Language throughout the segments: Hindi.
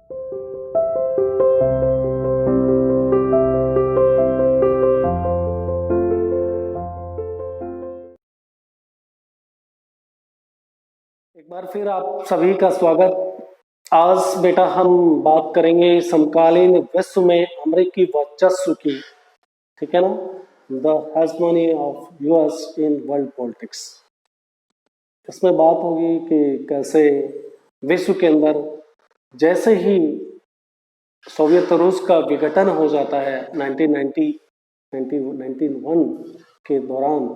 एक बार फिर आप सभी का स्वागत। आज बेटा हम बात करेंगे समकालीन विश्व में अमेरिकी वर्चस्व की, ठीक है ना, the hegemony of US in world politics. इसमें बात होगी कि कैसे विश्व के अंदर जैसे ही सोवियत रूस का विघटन हो जाता है 1991 के दौरान,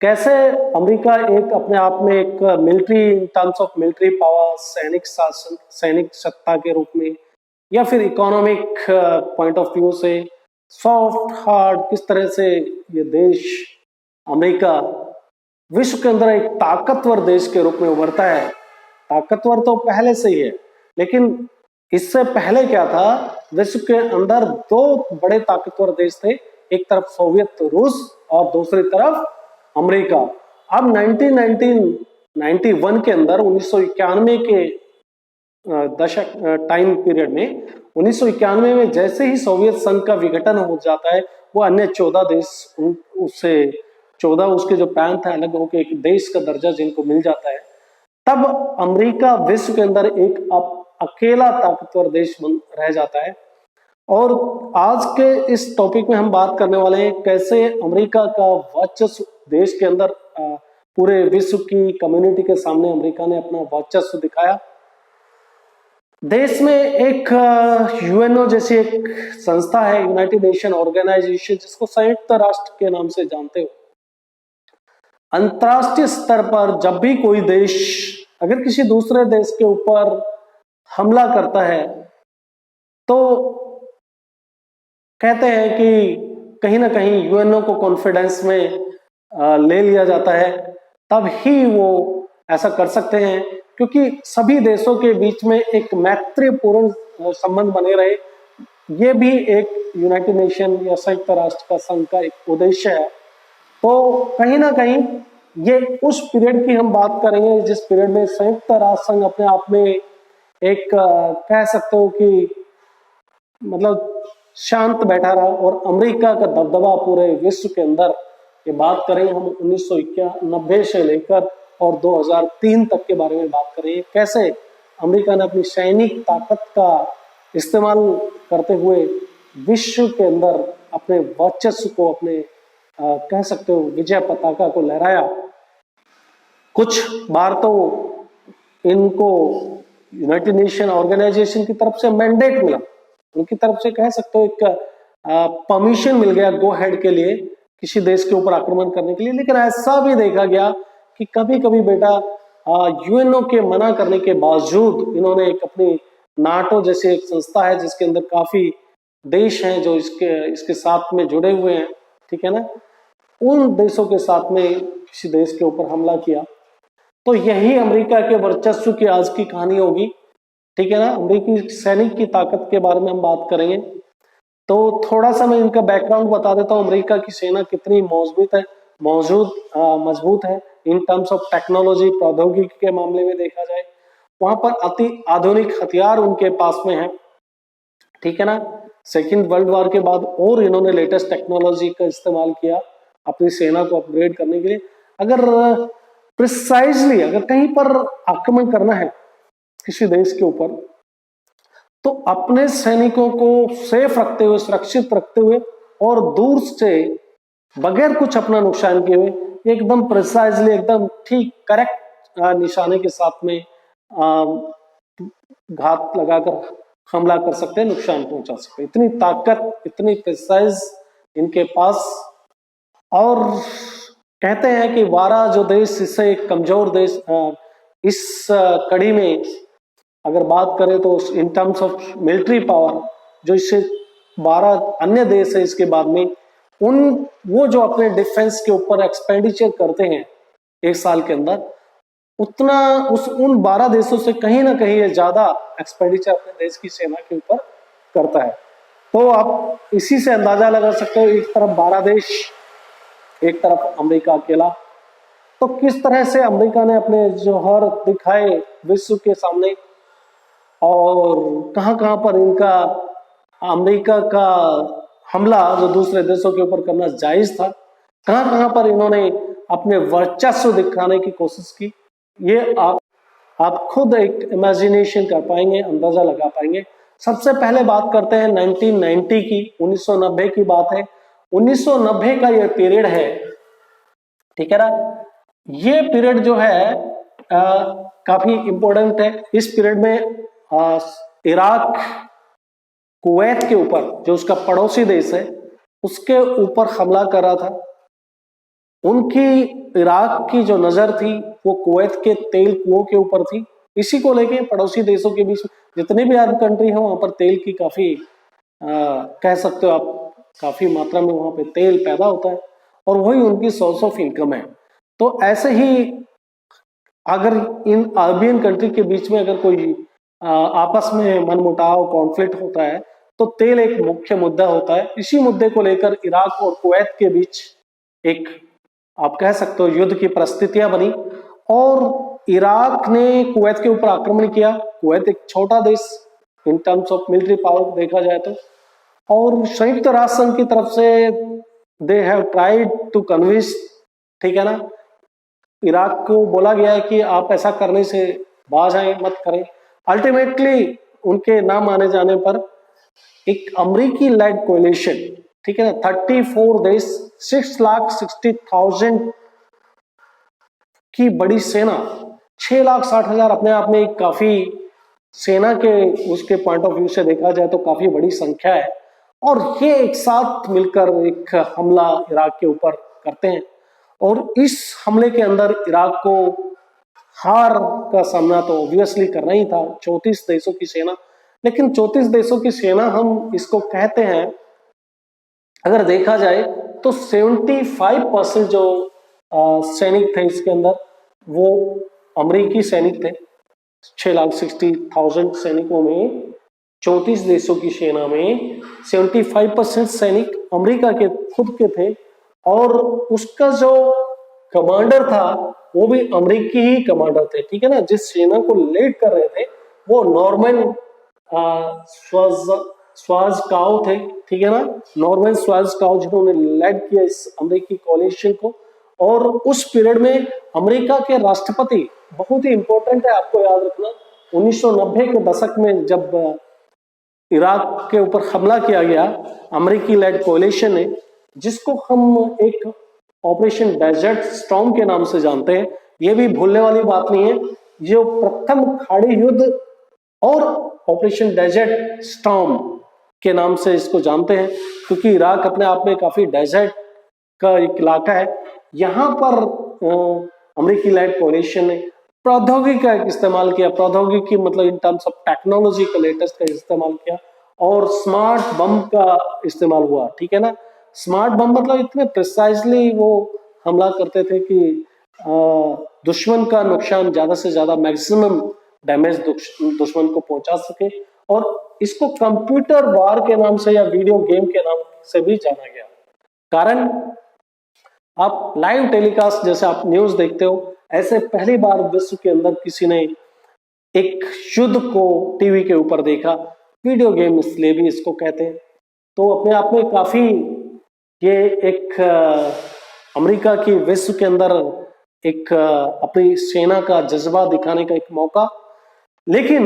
कैसे अमेरिका एक अपने आप में एक military, in terms of military power, सैनिक शासन, सैनिक सत्ता के रूप में, या फिर इकोनॉमिक पॉइंट ऑफ व्यू से सॉफ्ट हार्ड, किस तरह से ये देश अमेरिका विश्व के अंदर एक ताकतवर देश के रूप में उभरता है। ताकतवर तो पहले से ही है, लेकिन इससे पहले क्या था, विश्व के अंदर दो बड़े ताकतवर देश थे, एक तरफ सोवियत रूस और दूसरी तरफ अमेरिका। अब 1991 के अंदर 1991 के दशक टाइम पीरियड में, 1991 में जैसे ही सोवियत संघ का विघटन हो जाता है, वो अन्य 14 देश उससे 14 उसके जो प्रांत है अलग होकर एक देश का दर्जा जिनको मिल जाता है, तब अमेरिका विश्व के अंदर एक अकेला ताकतवर देश बन रह जाता है। और आज के इस टॉपिक में हम बात करने वाले हैं कैसे अमेरिका का वर्चस्व देश के अंदर पूरे विश्व की कम्युनिटी के सामने अमेरिका ने अपना वर्चस्व दिखाया। देश में एक यूएनओ जैसी एक संस्था है, यूनाइटेड नेशन ऑर्गेनाइजेशन, जिसको संयुक्त राष्ट्र के नाम से जानते हो। अंतरराष्ट्रीय स्तर पर जब भी कोई देश अगर किसी दूसरे देश के ऊपर हमला करता है तो कहते हैं कि कहीं ना कहीं यूएनओ को कॉन्फिडेंस में ले लिया जाता है, तब ही वो ऐसा कर सकते हैं, क्योंकि सभी देशों के बीच में एक मैत्रीपूर्ण संबंध बने रहे। ये भी एक यूनाइटेड नेशन या संयुक्त राष्ट्र का संघ का एक उद्देश्य है। तो कहीं ना कहीं ये उस पीरियड की हम बात करेंगे जिस पीरियड में संयुक्त राष्ट्र संघ अपने आप में एक कह सकते हो कि मतलब शांत बैठा रहा, और अमेरिका का दबदबा पूरे विश्व के अंदर, ये बात करें हम 1991 से लेकर और 2003 तक के बारे में बात करें, कैसे अमेरिका ने अपनी सैनिक ताकत का इस्तेमाल करते हुए विश्व के अंदर अपने वर्चस्व को, अपने कह सकते हो विजय पताका को लहराया। कुछ बार तो इनको यूनाइटेड नेशन ऑर्गेनाइजेशन की तरफ से मैंडेट मिला, उनकी तरफ से कह सकते हो एक परमिशन मिल गया गो हेड के लिए किसी देश के ऊपर आक्रमण करने के लिए। लेकिन ऐसा भी देखा गया कि कभी कभी बेटा यूएनओ के मना करने के बावजूद इन्होंने एक अपनी नाटो जैसी एक संस्था है जिसके अंदर काफी देश हैं जो इसके साथ में जुड़े हुए हैं, ठीक है ना, उन देशों के साथ में किसी देश के ऊपर हमला किया। तो यही अमेरिका के वर्चस्व की आज की कहानी होगी, ठीक है ना। अमेरिकी सैनिक की ताकत के बारे में हम बात करेंगे। तो थोड़ा सा मैं इनका बैकग्राउंड बता देता हूँ। अमेरिका की सेना कितनी मजबूत है इन टर्म्स ऑफ टेक्नोलॉजी, प्रौद्योगिकी के मामले में देखा जाए, वहां पर अति आधुनिक हथियार उनके पास में है, ठीक है ना। सेकेंड वर्ल्ड वॉर के बाद और इन्होंने लेटेस्ट टेक्नोलॉजी का इस्तेमाल किया अपनी सेना को अपग्रेड करने के लिए। अगर प्रिसाइजली अगर कहीं पर आक्रमण करना है किसी देश के ऊपर, तो अपने सैनिकों को सेफ रखते हुए, सुरक्षित रखते हुए और दूर से बगैर कुछ अपना नुकसान किए हुए एकदम प्रिसाइजली, एकदम ठीक करेक्ट निशाने के साथ में घात लगाकर हमला कर सकते हैं, नुकसान पहुंचा सकते हैं। इतनी ताकत, इतनी प्रिसाइज इनके पास। और कहते हैं कि 12 जो देश इससे एक कमजोर देश, इस कड़ी में अगर बात करें तो in terms of military power, जो इससे 12 अन्य देश है इसके बाद में, वो जो अपने डिफेंस के ऊपर एक्सपेंडिचर करते हैं एक साल के अंदर, उतना उन 12 देशों से कहीं ना कहीं ये ज्यादा एक्सपेंडिचर अपने देश की सेना के ऊपर करता है। तो आप इसी से अंदाजा लगा सकते हो, एक तरफ 12 देश, एक तरफ अमेरिका अकेला। तो किस तरह से अमेरिका ने अपने जौहर दिखाए विश्व के सामने, और कहां कहां पर इनका अमेरिका का हमला जो दूसरे देशों के ऊपर करना जायज था, कहां कहां पर इन्होंने अपने वर्चस्व दिखाने की कोशिश की, ये आप खुद एक इमेजिनेशन कर पाएंगे, अंदाजा लगा पाएंगे। सबसे पहले बात करते हैं 1990 की, 1990 की बात है। 1990 का ये पीरियड है, ठीक है ना। ये पीरियड जो है काफी इंपॉर्टेंट है। इस पीरियड में इराक कुवैत के ऊपर, जो उसका पड़ोसी देश है, उसके ऊपर हमला कर रहा था। उनकी इराक की जो नजर थी वो कुवैत के तेल कुओं के ऊपर थी। इसी को लेके पड़ोसी देशों के बीच जितने भी अरब कंट्री है वहां पर तेल की काफी कह सकते हो आप, काफी मात्रा में वहां पे तेल पैदा होता है और वही उनकी सोर्स ऑफ इनकम है। तो ऐसे ही अगर इन अरबियन कंट्री के बीच में अगर कोई आपस में मनमुटाव, कॉन्फ्लिक्ट होता है तो तेल एक मुख्य मुद्दा होता है। इसी मुद्दे को लेकर इराक और कुवैत के बीच एक, आप कह सकते हो, युद्ध की परिस्थितियां बनी और इराक ने कुवैत के ऊपर आक्रमण किया। कुवैत एक छोटा देश in terms of military power देखा जाए तो, और संयुक्त राष्ट्र संघ की तरफ से they have tried to convince, ठीक है ना, इराक को बोला गया है कि आप ऐसा करने से बाज आए, मत करें। अल्टीमेटली उनके ना माने जाने पर एक अमेरिकी लेड कोalition, ठीक है ना, 34 देश, 6,60,000 की बड़ी सेना, 6,60,000 अपने आप में एक काफी, सेना के उसके पॉइंट ऑफ व्यू से देखा जाए तो काफी बड़ी संख्या है। और ये एक साथ मिलकर एक हमला इराक के ऊपर करते हैं और इस हमले के अंदर इराक को हार का सामना तो ऑब्वियसली करना ही था। 34 देशों की सेना, लेकिन 34 देशों की सेना हम इसको कहते हैं, अगर देखा जाए तो 75% जो सैनिक थे इसके अंदर वो अमेरिकी सैनिक थे। 6,60,000 सैनिकों में 34 देशों की सेना में 75% सैनिक अमेरिका के खुद के थे और उसका जो कमांडर था वो भी अमेरिकी ही कमांडर थे, ठीक है ना। जिस सेना को लीड कर रहे थे वो नॉर्मन श्वार्ज़काउ थे, ठीक है ना, नॉर्मन श्वार्ज़काउ, जिन्होंने लीड किया इस अमेरिकी कोalition को। और उस पीरियड में अमेरिका के राष्ट्रपति, बहुत ही इंपॉर्टेंट है आपको याद रखना, 1990 के दशक में जब इराक के ऊपर हमला किया गया अमेरिकी लेड कोalition ने, जिसको हम एक ऑपरेशन डेजर्ट स्टॉर्म के नाम से जानते हैं, ये भी भूलने वाली बात नहीं है, जो प्रथम खाड़ी युद्ध और ऑपरेशन डेजर्ट स्टॉर्म के नाम से इसको जानते हैं, क्योंकि इराक अपने आप में काफी डेजर्ट का एक इलाका है। यहाँ पर अमेरिकी लेड कोalition ने प्रौद्योगिकी का इस्तेमाल किया, प्रौद्योगिकी मतलब इन टर्म्स ऑफ टेक्नोलॉजी का लेटेस्ट का इस्तेमाल किया और स्मार्ट बम का इस्तेमाल हुआ, ठीक है ना। स्मार्ट बम मतलब इतने प्रिसाइजली वो हमला करते थे कि दुश्मन का नुकसान ज्यादा से ज्यादा, मैक्सिमम डैमेज दुश्मन को पहुंचा सके। और इसको कंप्यूटर वार के नाम से या वीडियो गेम के नाम से भी जाना गया। कारण आप लाइव टेलीकास्ट जैसे आप न्यूज देखते हो, ऐसे पहली बार विश्व के अंदर किसी ने एक युद्ध को टीवी के ऊपर देखा। वीडियो गेम इसलिए भी इसको कहते हैं। तो अपने आप में काफी ये एक अमेरिका की विश्व के अंदर एक अपनी सेना का जज्बा दिखाने का एक मौका। लेकिन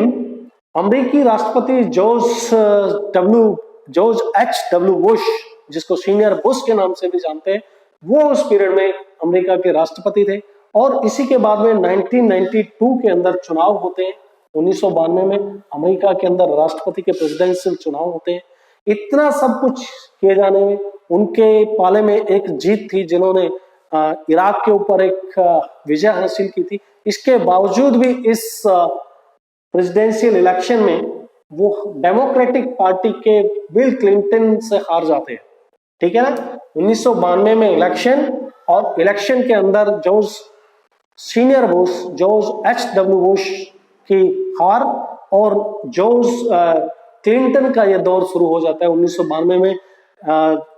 अमेरिकी राष्ट्रपति जॉर्ज H.W. बुश, जिसको सीनियर बुश के नाम से भी जानते हैं, वो उस पीरियड में अमेरिका के राष्ट्रपति थे। और इसी के बाद में 1992 के अंदर चुनाव होते हैं। 1992 में अमेरिका के अंदर राष्ट्रपति के प्रेसिडेंशियल चुनाव होते हैं। इतना सब कुछ किए जाने में उनके पाले में एक जीत थी, जिन्होंने इराक के ऊपर एक विजय हासिल की थी। इसके बावजूद भी इस प्रेसिडेंशियल इलेक्शन में वो डेमोक्रेटिक पार्टी के बिल क्लिंटन से हार जाते हैं, ठीक है ना। 1992 में इलेक्शन, और इलेक्शन के अंदर senior Bush, George H.W. Bush की हार, और जॉर्ज क्लिंटन का यह दौर शुरू हो जाता है। 1992 में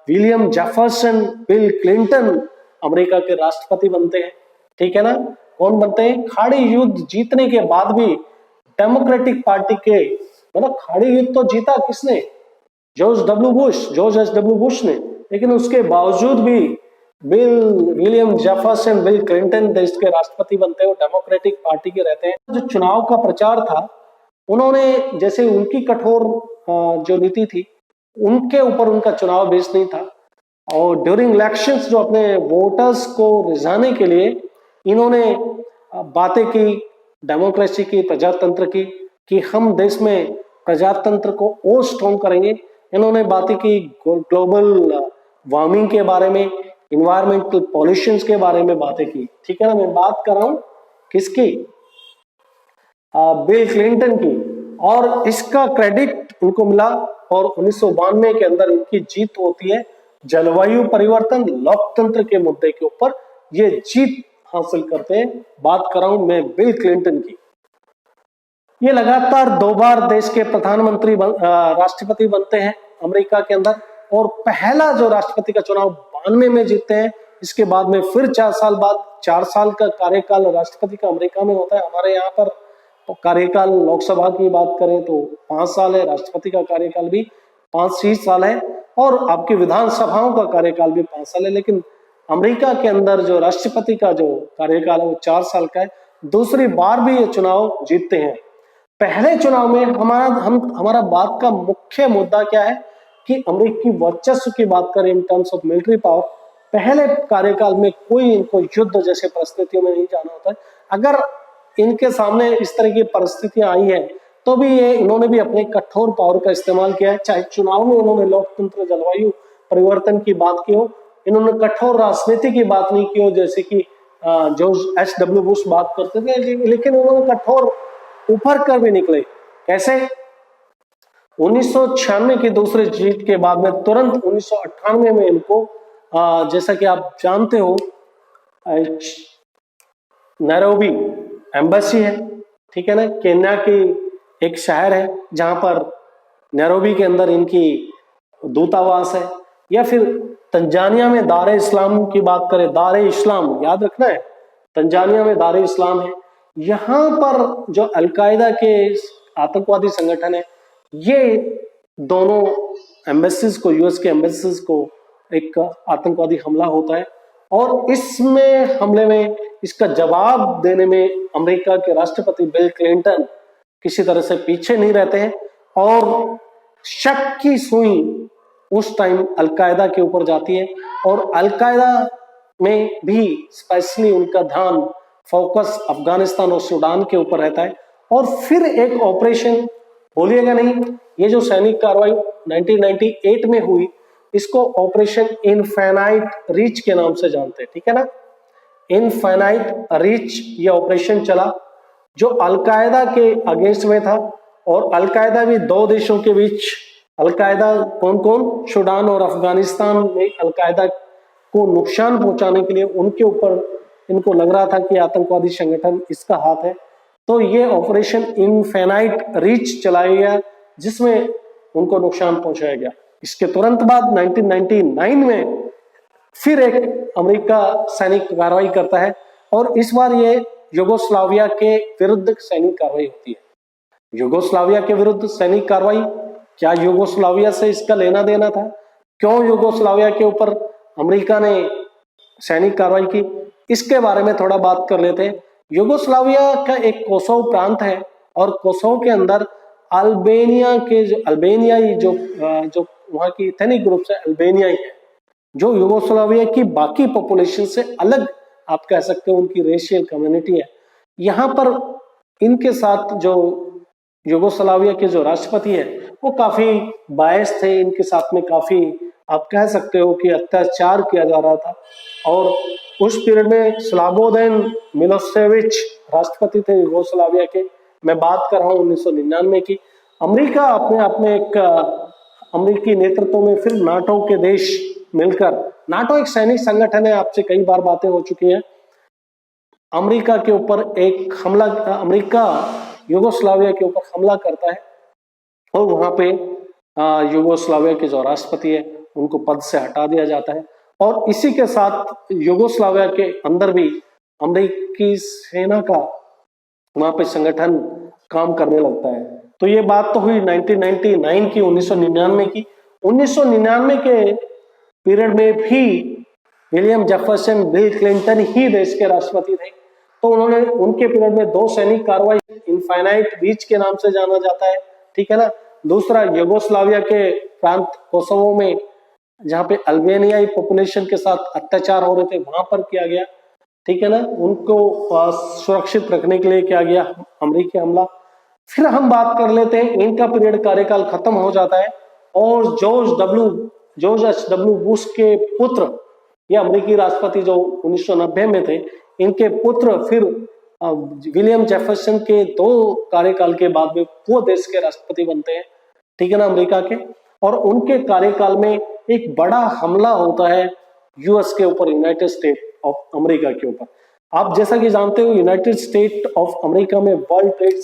William Jefferson bill Clinton America के राष्ट्रपति बनते हैं, ठीक है ना। कौन बनते हैं? खाड़ी युद्ध जीतने के बाद भी डेमोक्रेटिक पार्टी के, मतलब खाड़ी युद्ध तो जीता किसने, जॉर्ज एच डब्ल्यू बुश ने, लेकिन उसके बावजूद भी विलियम जेफरसन, बिल क्लिंटन देश के राष्ट्रपति बनते हैं, वो डेमोक्रेटिक पार्टी के रहते हैं। जो चुनाव का प्रचार था, उन्होंने जैसे उनकी कठोर जो नीति थी, उनके ऊपर उनका चुनाव बेस्ड नहीं था, और ड्यूरिंग इलेक्शंस जो अपने वोटर्स को रिझाने के लिए इन्होंने बातें की, डेमोक्रेसी की, प्रजातंत्र की, कि हम देश में प्रजातंत्र को और स्ट्रॉन्ग करेंगे। इन्होंने बातें की ग्लोबल वार्मिंग के बारे में, इन्वायरमेंटल पॉल्यूशन के बारे में बातें की। ठीक है ना, मैं बात कर रहा हूं किसकी, बिल क्लिंटन की, और इसका क्रेडिट इनको मिला। और 1992 के अंदर इनकी जीत होती है जलवायु परिवर्तन, लोकतंत्र के मुद्दे के ऊपर ये जीत हासिल करते हैं। बात कर रहा हूं मैं बिल क्लिंटन की। ये लगातार 2 बार देश के प्रधानमंत्री राष्ट्रपति बनते हैं अमेरिका के अंदर, और पहला जो राष्ट्रपति का चुनाव 92 में जीतते हैं। इसके बाद में फिर 4 साल बाद 4 साल का कार्यकाल राष्ट्रपति का अमेरिका में होता है। हमारे यहाँ पर कार्यकाल लोकसभा की बात करें तो 5 साल है, राष्ट्रपति का कार्यकाल भी 5 साल है, और आपकी विधानसभाओं का कार्यकाल भी 5 साल है। लेकिन अमेरिका के अंदर जो राष्ट्रपति का जो कार्यकाल है वो 4 साल का है। दूसरी बार भी ये चुनाव जीतते हैं। पहले चुनाव में हमारा बात का मुख्य मुद्दा क्या है कि अमेरिकी वर्चस्व की बात करें in terms of military power. पहले कार्यकाल में कोई इनको युद्ध जैसे परिस्थितियों में नहीं जाना होता है। अगर इनके सामने इस तरह की परिस्थितियां आई है तो भी इन्होंने भी अपने कठोर पावर का इस्तेमाल किया है। चाहे चुनाव में इन्होंने लोकतंत्र, जलवायु परिवर्तन की बात की हो, इन्होंने कठोर राजनीति की बात नहीं की हो जैसे कि जॉर्ज एच डब्ल्यू बुश बात करते थे, लेकिन उन्होंने कठोर उभर कर भी निकले। कैसे? 1996 की दूसरी जीत के बाद में तुरंत 1998 में इनको जैसा कि आप जानते हो नैरोबी एम्बेसी है, ठीक है ना, केन्या की एक शहर है जहां पर नैरोबी के अंदर इनकी दूतावास है। या फिर तंजानिया में दार इस्लाम की बात करें, दार इस्लाम याद रखना है, तंजानिया में दार इस्लाम है। यहां पर जो अलकायदा के आतंकवादी संगठन है, ये दोनों एम्बेसीज को, यूएस के एम्बेसीज को एक आतंकवादी हमला होता है, और इसमें हमले में इसका जवाब देने में अमेरिका के राष्ट्रपति बिल क्लिंटन किसी तरह से पीछे नहीं रहते हैं। और शक की सुई उस टाइम अलकायदा के ऊपर जाती है, और अलकायदा में भी स्पेशली उनका ध्यान, फोकस अफगानिस्तान और सूडान के ऊपर रहता है। और फिर एक ऑपरेशन, बोलिएगा नहीं, ये जो सैनिक कार्रवाई 1998 में हुई, इसको ऑपरेशन इनफाइनाइट रीच के नाम से जानते हैं, ठीक है ना। इनफाइनाइट रीच ये ऑपरेशन चला जो अलकायदा के अगेंस्ट में था, और अलकायदा भी 2 देशों के बीच, अलकायदा कौन कौन, सूडान और अफगानिस्तान में अलकायदा को नुकसान पहुंचाने के लिए उनके ऊपर इनको लग रहा था कि आतंकवादी संगठन इसका हाथ है, तो ये ऑपरेशन इनफाइनाइट रीच चलाया गया जिसमें उनको नुकसान पहुंचाया गया। इसके तुरंत बाद 1999 में फिर एक अमेरिका सैनिक कार्रवाई करता है, और इस बार ये यूगोस्लाविया के विरुद्ध सैनिक कार्रवाई होती है। यूगोस्लाविया के विरुद्ध सैनिक कार्रवाई, क्या यूगोस्लाविया से इसका लेना देना था? क्यों यूगोस्लाविया के ऊपर अमेरिका ने सैनिक कार्रवाई की? इसके बारे में थोड़ा बात कर लेते हैं। यूगोस्लाविया का एक कोसोव प्रांत है, और कोसोव के अंदर अल्बेनियाई जो वहां की एथनिक ग्रुप है, अल्बेनियाई है, जो यूगोस्लाविया की बाकी पॉपुलेशन से अलग आप कह सकते हो उनकी रेशियल कम्युनिटी है। यहाँ पर इनके साथ जो यूगोस्लाविया के जो राष्ट्रपति है वो काफी बायस थे, इनके साथ में काफी आप कह सकते हो कि अत्याचार किया जा रहा था। और उस पीरियड में स्लाबोदेन मिलोसेविच राष्ट्रपति थे यूगोस्लाविया के। मैं बात कर रहा हूँ 1999 की। अमेरिका अपने आप में एक अमेरिकी नेतृत्व में फिर नाटो के देश मिलकर, नाटो एक सैनिक संगठन है, आपसे कई बार बातें हो चुकी हैं, अमेरिका के ऊपर एक हमला, अमेरिका यूगोस्लाविया के ऊपर हमला करता है, और वहां पे यूगोस्लाविया के जो राष्ट्रपति है उनको पद से हटा दिया जाता है। और इसी के साथ यूगोस्लाविया के अंदर भी अमेरिकी सेना का वहां पे संगठन काम करने लगता है। तो ये बात तो हुई 1999 की, 1999 की। 1999 के पीरियड में भी विलियम जेफरसन, बिल क्लिंटन ही देश के राष्ट्रपति थे। तो उन्होंने उनके पीरियड में 2 सैनिक कार्रवाई, इनफाइनाइट रीच के नाम से जाना जाता है, ठीक है ना। दूसरा यूगोस्लाविया के प्रांत कोसोवो में, जहां पे अल्बेनियाई पॉपुलेशन के साथ अत्याचार हो रहे थे, वहां पर किया गया, ठीक है ना। उनको सुरक्षित रखने के लिए किया गया अमेरिकी हमला। फिर हम बात कर लेते हैं, इनका पीरियड कार्यकाल खत्म हो जाता है और जॉर्ज एच.डब्ल्यू. बुश के पुत्र, ये अमेरिकी राष्ट्रपति जो 1990 में थे, इनके पुत्र फिर विलियम जेफरसन के 2 कार्यकाल के बाद में वो देश के राष्ट्रपति बनते हैं, ठीक है ना, अमेरिका के। और उनके कार्यकाल में एक बड़ा हमला होता है यूएस के ऊपर, यूनाइटेड स्टेट ऑफ अमेरिका के ऊपर। आप जैसा कि जानते हो, यूनाइटेड स्टेट ऑफ अमेरिका में वर्ल्ड ट्रेड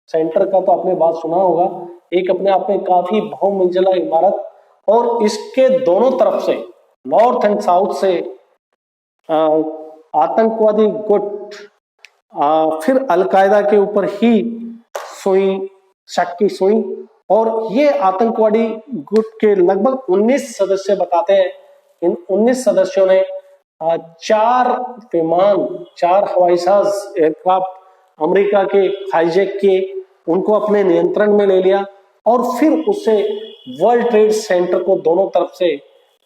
सेंटर का तो आपने बात सुना होगा, एक अपने आप में काफी बहुमंजिला इमारत, और इसके दोनों तरफ से, नॉर्थ एंड साउथ से आतंकवादी गुट, फिर अलकायदा के ऊपर ही शक की सुई, और ये आतंकवादी गुट के लगभग 19 सदस्य बताते हैं। इन 19 सदस्यों ने 4 विमान, 4 हवाई जहाज, एयरक्राफ्ट अमेरिका के हाईजैक किए, उनको अपने नियंत्रण में ले लिया, और फिर उससे वर्ल्ड ट्रेड सेंटर को दोनों तरफ से,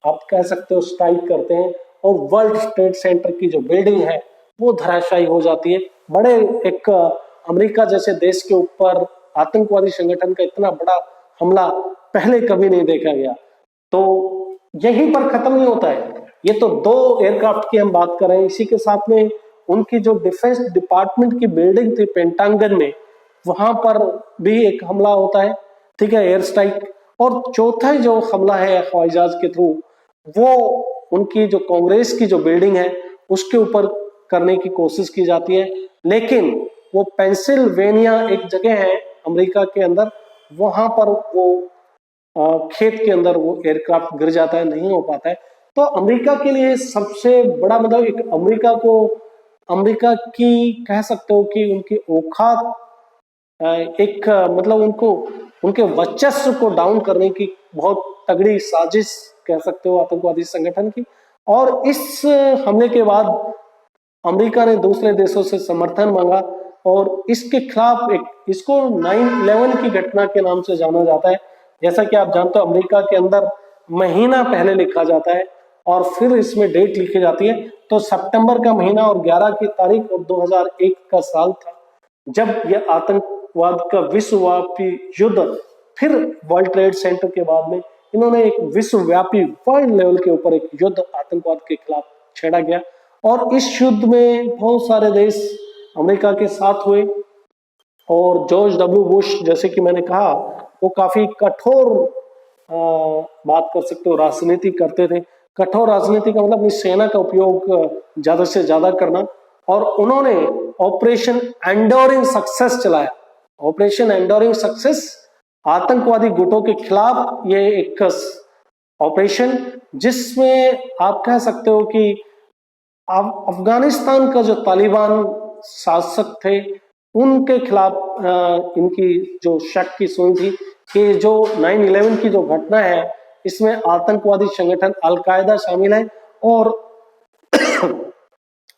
आप कह सकते हो, स्ट्राइक करते हैं, और वर्ल्ड ट्रेड सेंटर की जो बिल्डिंग है वो धराशायी हो जाती है। बड़े एक अमेरिका जैसे देश के ऊपर आतंकवादी संगठन का इतना बड़ा हमला पहले कभी नहीं देखा गया। तो यहीं पर खत्म नहीं होता है, ये तो 2 एयरक्राफ्ट की हम बात कर रहे हैं, इसी के साथ में उनकी जो डिफेंस डिपार्टमेंट की बिल्डिंग थी पेंटागन में, वहां पर भी एक हमला होता है, ठीक है, एयर स्ट्राइक। और चौथा जो हमला है हवाई जहाज के थ्रू, वो उनकी जो कांग्रेस की जो बिल्डिंग है उसके ऊपर करने की कोशिश की जाती है, लेकिन वो पेंसिल्वेनिया एक जगह है अमेरिका के अंदर, वहां पर वो खेत के अंदर वो एयरक्राफ्ट गिर जाता है, नहीं हो पाता है। तो अमेरिका के लिए सबसे बड़ा, मतलब एक अमेरिका की कह सकते हो कि उनकी औकात, एक मतलब उनको, उनके वर्चस्व को डाउन करने की बहुत तगड़ी साजिश कह सकते हो आतंकवादी संगठन की। और इस हमले के बाद अमेरिका ने दूसरे देशों से समर्थन मांगा, और इसके खिलाफ इसको 9/11 की घटना के नाम से जाना जाता है। जैसा कि आप जानते हो, अमेरिका के अंदर महीना पहले लिखा जाता है और फिर इसमें डेट लिखी जाती है। तो सितंबर का महीना और 11 की तारीख और 2001 का साल था, जब यह आतंकवाद का विश्वव्यापी युद्ध, फिर वर्ल्ड ट्रेड सेंटर के बाद में इन्होंने एक विश्वव्यापी वर्ल्ड लेवल के ऊपर एक युद्ध आतंकवाद के खिलाफ छेड़ा गया। और इस युद्ध में बहुत सारे देश अमेरिका के साथ हुए, और जॉर्ज डब्ल्यू बुश, जैसे कि मैंने कहा, वो काफी कठोर बात कर सकते हो राजनीति करते थे। कठोर राजनीति का मतलब अपनी सेना का उपयोग ज्यादा से ज्यादा करना, और उन्होंने ऑपरेशन एंडोरिंग सक्सेस चलाया। ऑपरेशन एंडोरिंग सक्सेस आतंकवादी गुटों के खिलाफ ये एक ऑपरेशन, जिसमें आप कह सकते हो कि अफगानिस्तान का जो तालिबान शासक थे उनके खिलाफ इनकी जो शक की सुई थी कि जो 9/11 की जो घटना है इसमें आतंकवादी संगठन अलकायदा शामिल है, और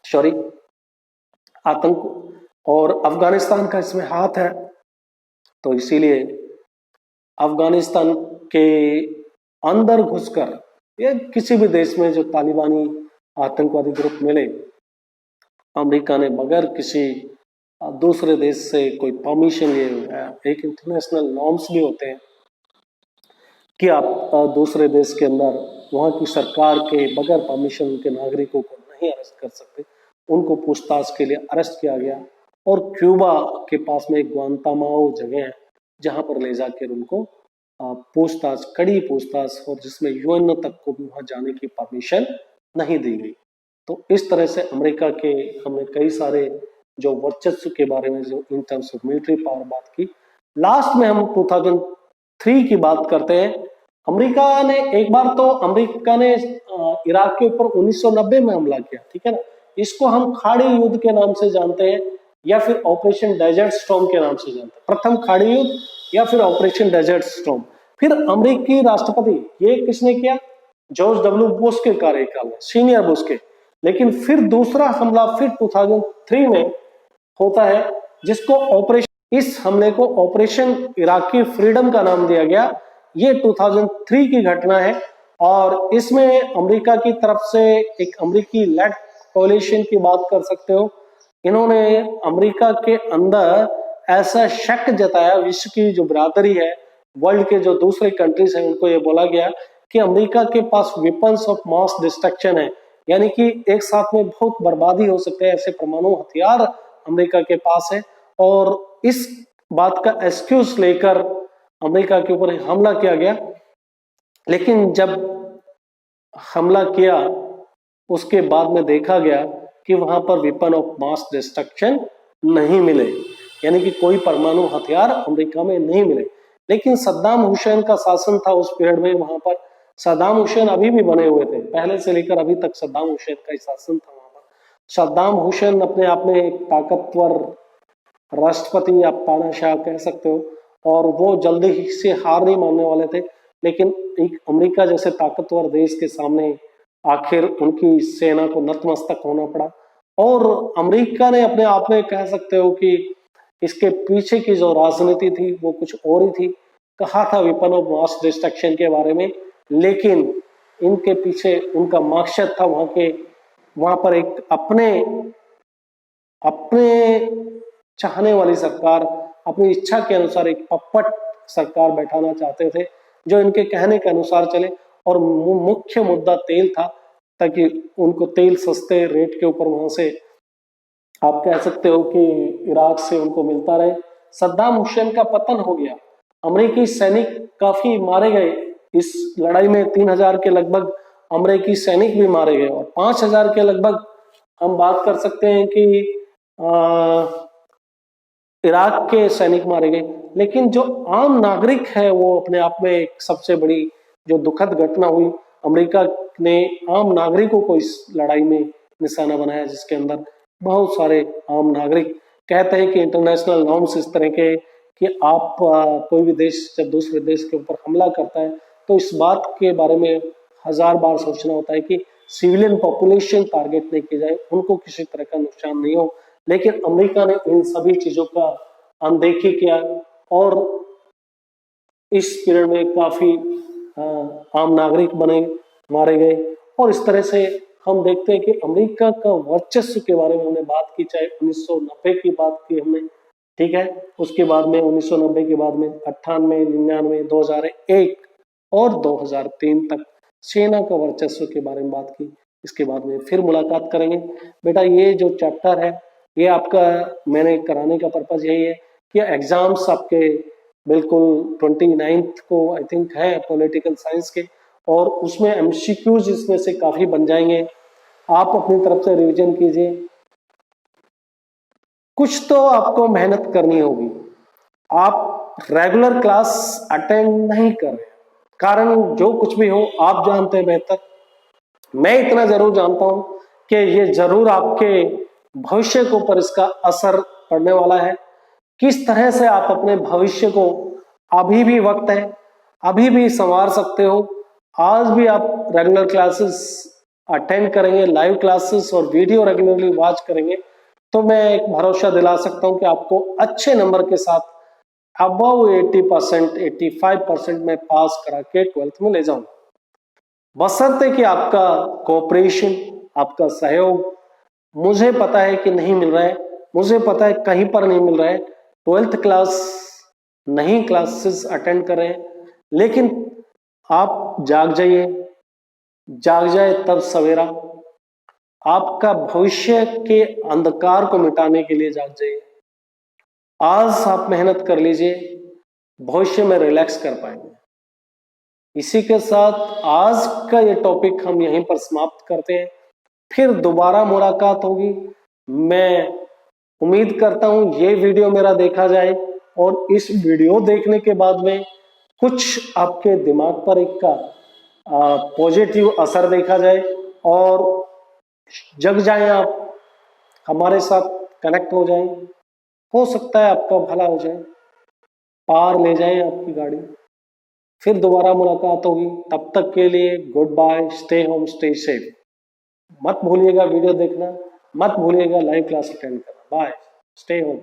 सॉरी, आतंक और अफगानिस्तान का इसमें हाथ है। तो इसीलिए अफगानिस्तान के अंदर घुसकर, या किसी भी देश में जो तालिबानी आतंकवादी ग्रुप मिले, अमेरिका ने बगैर किसी दूसरे देश से कोई परमिशन लिए, एक इंटरनेशनल नॉर्म्स भी होते हैं कि आप दूसरे देश के अंदर वहां की सरकार के बगैर परमिशन उनके नागरिकों को नहीं अरेस्ट कर सकते। उनको पूछताछ के लिए अरेस्ट किया गया, और क्यूबा के पास में एक ग्वांतानामो जगह है जहां पर ले जाकर उनको पूछताछ, कड़ी पूछताछ, और जिसमें यूएन तक को भी वहां जाने की परमिशन नहीं दी गई। तो इस तरह से अमेरिका के हमने कई सारे जो वर्चस्व के बारे में, जो in terms of military power बात की। लास्ट में हम 2003 की बात करते हैं। अमेरिका ने एक बार तो अमेरिका ने इराक के ऊपर 1990 में हमला किया, ठीक है ना। इसको हम खाड़ी युद्ध के नाम से जानते हैं। या फिर ऑपरेशन डेजर्ट स्टॉर्म के नाम से जानते हैं। प्रथम खाड़ी युद्ध या फिर ऑपरेशन डेजर्ट स्टॉर्म। फिर अमेरिकी राष्ट्रपति ये किसने किया? जॉर्ज डब्ल्यू बुश के कार्यकाल में, सीनियर बुश के। लेकिन फिर दूसरा हमला फिर 2003 में होता है, जिसको ऑपरेशन, इस हमले को ऑपरेशन इराकी फ्रीडम का नाम दिया गया। ये 2003 की घटना है और इसमें अमेरिका की तरफ से एक अमेरिकी लेड कोalition की बात कर सकते हो। इन्होंने अमेरिका के अंदर ऐसा शक जताया, विश्व की जो बिरादरी है, वर्ल्ड के जो दूसरे कंट्रीज हैं, उनको ये बोला गया कि अमेरिका के पास वेपन्स ऑफ मास डिस्ट्रक्शन है, यानी कि एक साथ में बहुत बर्बादी हो सकते हैं, ऐसे परमाणु हथियार अमेरिका के पास है। और इस बात का एक्सक्यूज लेकर अमेरिका के ऊपर हमला किया गया। लेकिन जब हमला किया उसके बाद में देखा गया कि वहां पर वेपन ऑफ मास डिस्ट्रक्शन नहीं मिले, यानी कि कोई परमाणु हथियार अमेरिका में नहीं मिले। लेकिन सद्दाम हुसैन का शासन था उस पीरियड में, वहां पर सद्दाम हुसैन अभी भी बने हुए थे, पहले से लेकर अभी तक सद्दाम हुसैन का ही शासन था वहां पर। सद्दाम हुसैन अपने आप में एक ताकतवर राष्ट्रपति या तानाशाह कह सकते हो, और वो जल्दी ही से हार नहीं मानने वाले थे। लेकिन एक अमेरिका जैसे ताकतवर देश के सामने आखिर उनकी सेना को नतमस्तक होना पड़ा। और अमेरिका ने अपने आप में कह सकते हो कि इसके पीछे की जो राजनीति थी वो कुछ और ही थी। कहा था वेपन ऑफ मास डिस्ट्रक्शन के बारे में, लेकिन इनके पीछे उनका मकसद था वहां पर एक अपने चाहने वाली सरकार, अपनी इच्छा के अनुसार एक पप्पट सरकार बैठाना चाहते थे जो इनके कहने के अनुसार चले। और मुख्य मुद्दा तेल था, ताकि उनको तेल सस्ते रेट के ऊपर वहां से आप कह सकते हो कि इराक से उनको मिलता रहे। सद्दाम हुसैन का पतन हो गया, अमेरिकी सैनिक काफी मारे गए इस लड़ाई में, 3000 के लगभग अमेरिकी सैनिक भी मारे गए और 5000 के लगभग हम बात कर सकते हैं कि इराक के सैनिक मारे गए। लेकिन जो आम नागरिक है वो अपने आप में एक सबसे बड़ी जो दुखद घटना हुई। अमेरिका ने आम नागरिकों को इस लड़ाई में निशाना बनाया, जिसके अंदर बहुत सारे आम नागरिक कहते हैं कि इंटरनेशनल नॉर्म्स इस तरह के कि आप कोई भी देश जब दूसरे देश के ऊपर हमला करता है तो इस बात के बारे में 1000 बार सोचना होता है कि सिविलियन पॉपुलेशन टारगेट नहीं की जाए, उनको किसी तरह का नुकसान नहीं हो। लेकिन अमेरिका ने इन सभी चीजों का अनदेखी किया और इस पीरियड में काफी आम नागरिक मारे गए। और इस तरह से हम देखते हैं कि अमेरिका का वर्चस्व के बारे में हमने बात की, चाहे 1990 की बात की हमने, ठीक है, उसके बाद में 1990 के बाद में 98, 99, 2001 और 2003 तक सेना का वर्चस्व के बारे में बात की। इसके बाद में फिर मुलाकात करेंगे। बेटा ये जो चैप्टर है ये आपका मैंने कराने का पर्पज यही है कि एग्जाम्स आपके बिल्कुल 29 को आई थिंक है पॉलिटिकल साइंस के, और उसमें एमसीक्यूज इसमें से काफी बन जाएंगे। आप अपनी तरफ से रिवीजन कीजिए, कुछ तो आपको मेहनत करनी होगी। आप रेगुलर क्लास अटेंड नहीं कर रहे, कारण जो कुछ भी हो आप जानते हैं बेहतर। मैं इतना जरूर जानता हूं कि ये जरूर आपके भविष्य के ऊपर इसका असर पड़ने वाला है। किस तरह से आप अपने भविष्य को, अभी भी वक्त है, अभी भी संवार सकते हो। आज भी आप रेगुलर क्लासेस अटेंड करेंगे, लाइव क्लासेस और वीडियो रेगुलरली वॉच करेंगे, तो मैं एक भरोसा दिला सकता हूं कि आपको अच्छे नंबर के साथ अबव 80%, 85% में पास करा के 12th में ले जाऊंगा, बशर्ते कि आपका कोऑपरेशन, आपका सहयोग। मुझे पता है कि नहीं मिल रहा है, मुझे पता है कहीं पर नहीं मिल रहा है, 12th क्लास नहीं क्लासेस अटेंड कर रहे हैं, लेकिन आप जाग जाइए, जाग जाए तब सवेरा। आपका भविष्य के अंधकार को मिटाने के लिए जाग जाइए। आज आप मेहनत कर लीजिए, भविष्य में रिलैक्स कर पाएंगे। इसी के साथ आज का ये टॉपिक हम यहीं पर समाप्त करते हैं, फिर दोबारा मुलाकात होगी। मैं उम्मीद करता हूं ये वीडियो मेरा देखा जाए और इस वीडियो देखने के बाद में कुछ आपके दिमाग पर एक का पॉजिटिव असर देखा जाए और जग जाए आप हमारे साथ कनेक्ट हो जाएं, हो सकता है आपका भला हो जाए, पार ले जाएं आपकी गाड़ी। फिर दोबारा मुलाकात होगी, तब तक के लिए goodbye, stay home, stay safe. मत भूलिएगा वीडियो देखना, मत भूलिएगा लाइव क्लास अटेंड करना। Bye, stay home.